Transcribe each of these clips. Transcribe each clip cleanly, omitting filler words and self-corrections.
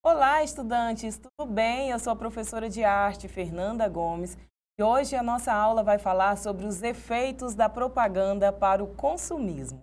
Olá, estudantes, tudo bem? Eu sou a professora de arte, Fernanda Gomes, e hoje a nossa aula vai falar sobre os efeitos da propaganda para o consumismo.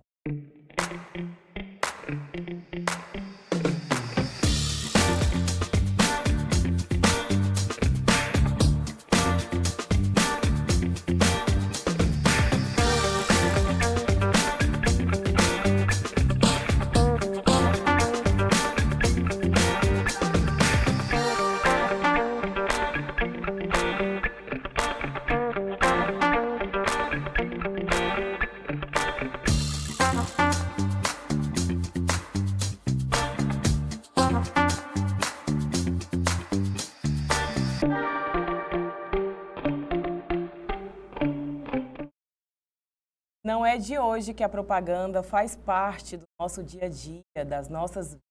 Não é de hoje que a propaganda faz parte do nosso dia a dia, das nossas vidas,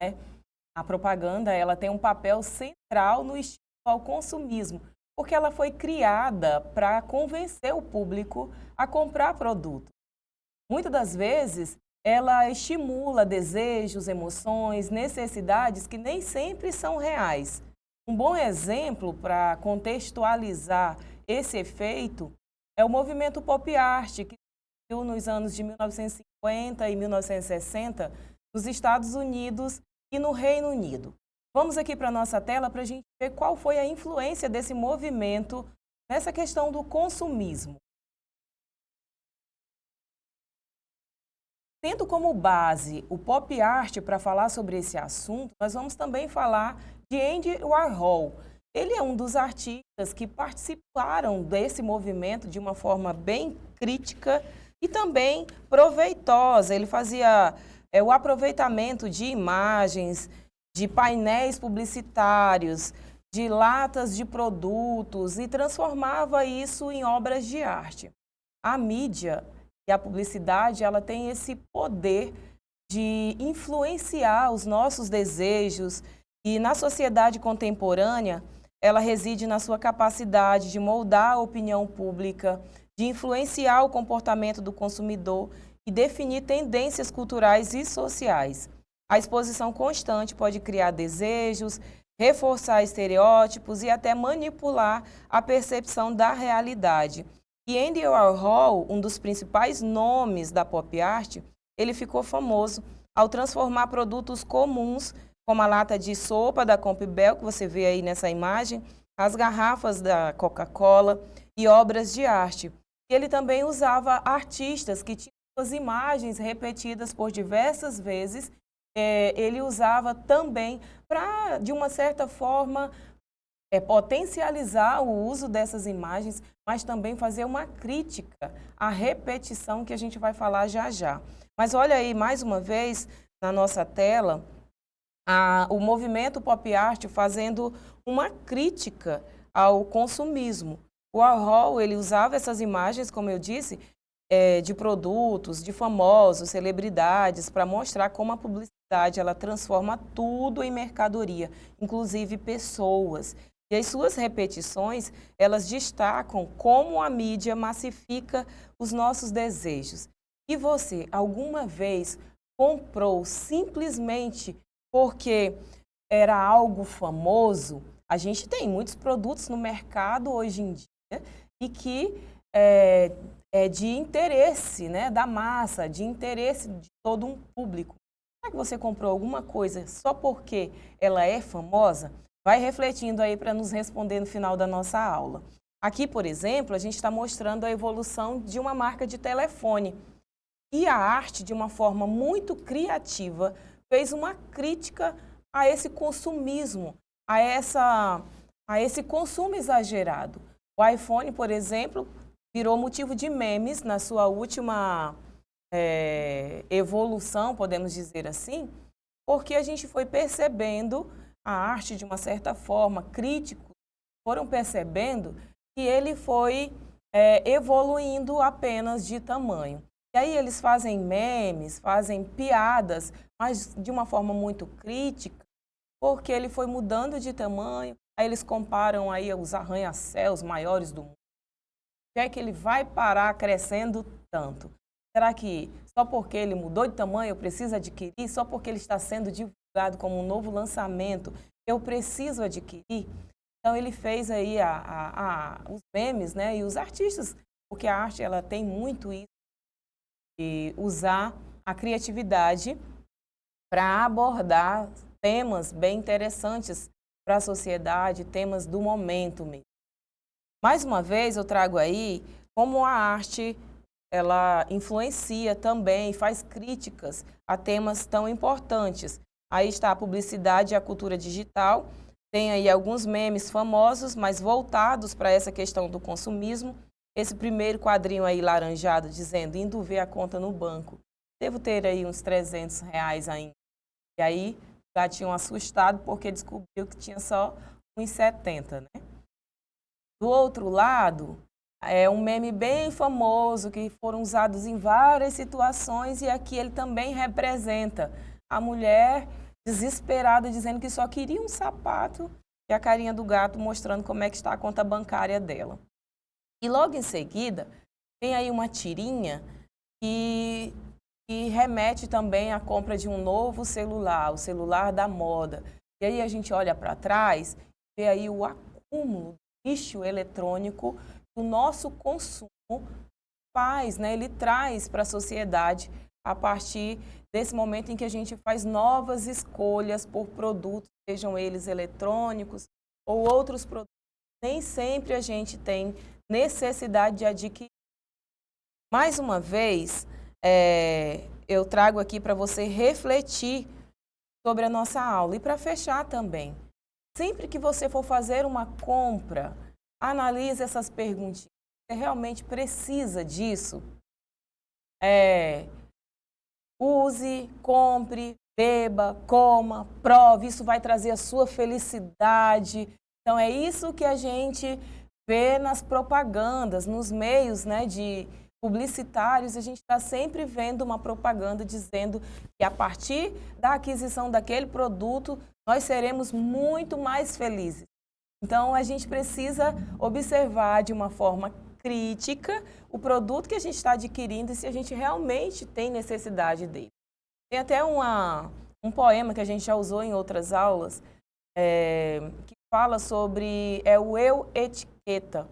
né? A propaganda, ela tem um papel central no estímulo ao consumismo, porque ela foi criada para convencer o público a comprar produtos. Muitas das vezes, ela estimula desejos, emoções, necessidades que nem sempre são reais. Um bom exemplo para contextualizar esse efeito é o movimento pop art, que surgiu nos anos de 1950 e 1960 nos Estados Unidos e no Reino Unido. Vamos aqui para a nossa tela para a gente ver qual foi a influência desse movimento nessa questão do consumismo. Tendo como base o pop art para falar sobre esse assunto, nós vamos também falar de Andy Warhol. Ele é um dos artistas que participaram desse movimento de uma forma bem crítica e também proveitosa. Ele fazia o aproveitamento de imagens, de painéis publicitários, de latas de produtos e transformava isso em obras de arte. A mídia e a publicidade, ela tem esse poder de influenciar os nossos desejos e na sociedade contemporânea, ela reside na sua capacidade de moldar a opinião pública, de influenciar o comportamento do consumidor e definir tendências culturais e sociais. A exposição constante pode criar desejos, reforçar estereótipos e até manipular a percepção da realidade. E Andy Warhol, um dos principais nomes da pop art, ele ficou famoso ao transformar produtos comuns, como a lata de sopa da Campbell, que você vê aí nessa imagem, as garrafas da Coca-Cola e obras de arte. E ele também usava artistas que tinham as imagens repetidas por diversas vezes. Ele usava também para, de uma certa forma, potencializar o uso dessas imagens, mas também fazer uma crítica à repetição que a gente vai falar já já. Mas olha aí, mais uma vez, na nossa tela, o movimento pop art fazendo uma crítica ao consumismo. O Warhol, ele usava essas imagens, como eu disse, de produtos, de famosos, celebridades, para mostrar como a publicidade ela transforma tudo em mercadoria, inclusive pessoas. E as suas repetições, elas destacam como a mídia massifica os nossos desejos. E você, alguma vez, comprou simplesmente porque era algo famoso? A gente tem muitos produtos no mercado hoje em dia e que é de interesse, né, da massa, de interesse de todo um público. Será que você comprou alguma coisa só porque ela é famosa? Vai refletindo aí para nos responder no final da nossa aula. Aqui, por exemplo, a gente está mostrando a evolução de uma marca de telefone. E a arte, de uma forma muito criativa, fez uma crítica a esse consumismo, a esse consumo exagerado. O iPhone, por exemplo, virou motivo de memes na sua última evolução, podemos dizer assim, porque a gente foi percebendo a arte de uma certa forma, críticos foram percebendo que ele foi evoluindo apenas de tamanho. E aí eles fazem memes, fazem piadas, mas de uma forma muito crítica, porque ele foi mudando de tamanho, aí eles comparam aí os arranha-céus maiores do mundo. Por que é que ele vai parar crescendo tanto? Será que só porque ele mudou de tamanho eu preciso adquirir? Só porque ele está sendo divulgado divulgado como um novo lançamento, eu preciso adquirir. Então ele fez aí os memes, né, e os artistas, porque a arte ela tem muito isso de usar a criatividade para abordar temas bem interessantes para a sociedade, temas do momento mesmo. Mais uma vez eu trago aí como a arte ela influencia também, faz críticas a temas tão importantes. Aí está a publicidade e a cultura digital, tem aí alguns memes famosos, mas voltados para essa questão do consumismo. Esse primeiro quadrinho aí laranjado dizendo, indo ver a conta no banco, devo ter aí uns R$ 300 ainda. E aí o gatinho assustado porque descobriu que tinha só uns 70, né? Do outro lado, é um meme bem famoso que foram usados em várias situações e aqui ele também representa a mulher desesperada dizendo que só queria um sapato e a carinha do gato mostrando como é que está a conta bancária dela. E logo em seguida, tem aí uma tirinha que remete também à compra de um novo celular, o celular da moda. E aí a gente olha para trás, vê aí o acúmulo de lixo eletrônico que o nosso consumo faz, né? Ele traz para a sociedade a partir desse momento em que a gente faz novas escolhas por produtos, sejam eles eletrônicos ou outros produtos. Nem sempre a gente tem necessidade de adquirir. Mais uma vez, eu trago aqui para você refletir sobre a nossa aula. E para fechar também, sempre que você for fazer uma compra, analise essas perguntinhas. Você realmente precisa disso? Use, compre, beba, coma, prove. Isso vai trazer a sua felicidade. Então, é isso que a gente vê nas propagandas, nos meios, né, de publicitários. A gente está sempre vendo uma propaganda dizendo que a partir da aquisição daquele produto, nós seremos muito mais felizes. Então, a gente precisa observar de uma forma crítica o produto que a gente está adquirindo e se a gente realmente tem necessidade dele. Tem até um poema que a gente já usou em outras aulas, que fala sobre o eu etiqueta,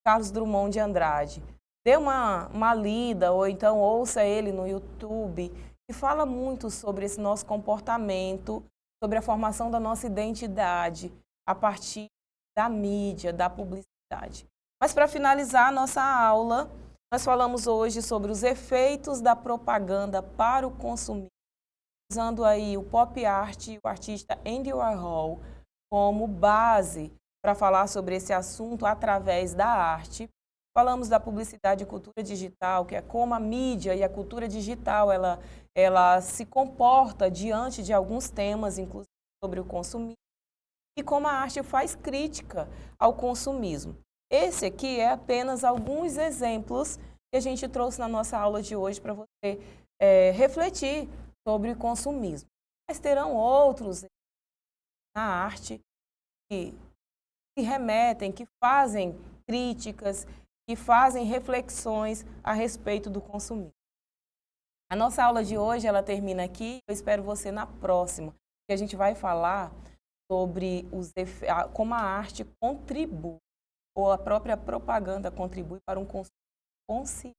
Carlos Drummond de Andrade. Dê uma lida ou então ouça ele no YouTube, que fala muito sobre esse nosso comportamento, sobre a formação da nossa identidade a partir da mídia, da publicidade. Mas para finalizar a nossa aula, nós falamos hoje sobre os efeitos da propaganda para o consumidor, usando aí o pop art e o artista Andy Warhol como base para falar sobre esse assunto através da arte. Falamos da publicidade e cultura digital, que é como a mídia e a cultura digital ela se comporta diante de alguns temas, inclusive sobre o consumismo, e como a arte faz crítica ao consumismo. Esse aqui é apenas alguns exemplos que a gente trouxe na nossa aula de hoje para você refletir sobre o consumismo. Mas terão outros na arte que remetem, que fazem críticas, que fazem reflexões a respeito do consumismo. A nossa aula de hoje ela termina aqui. Eu espero você na próxima, que a gente vai falar sobre como a arte contribui, ou a própria propaganda contribui para um consumo consciente.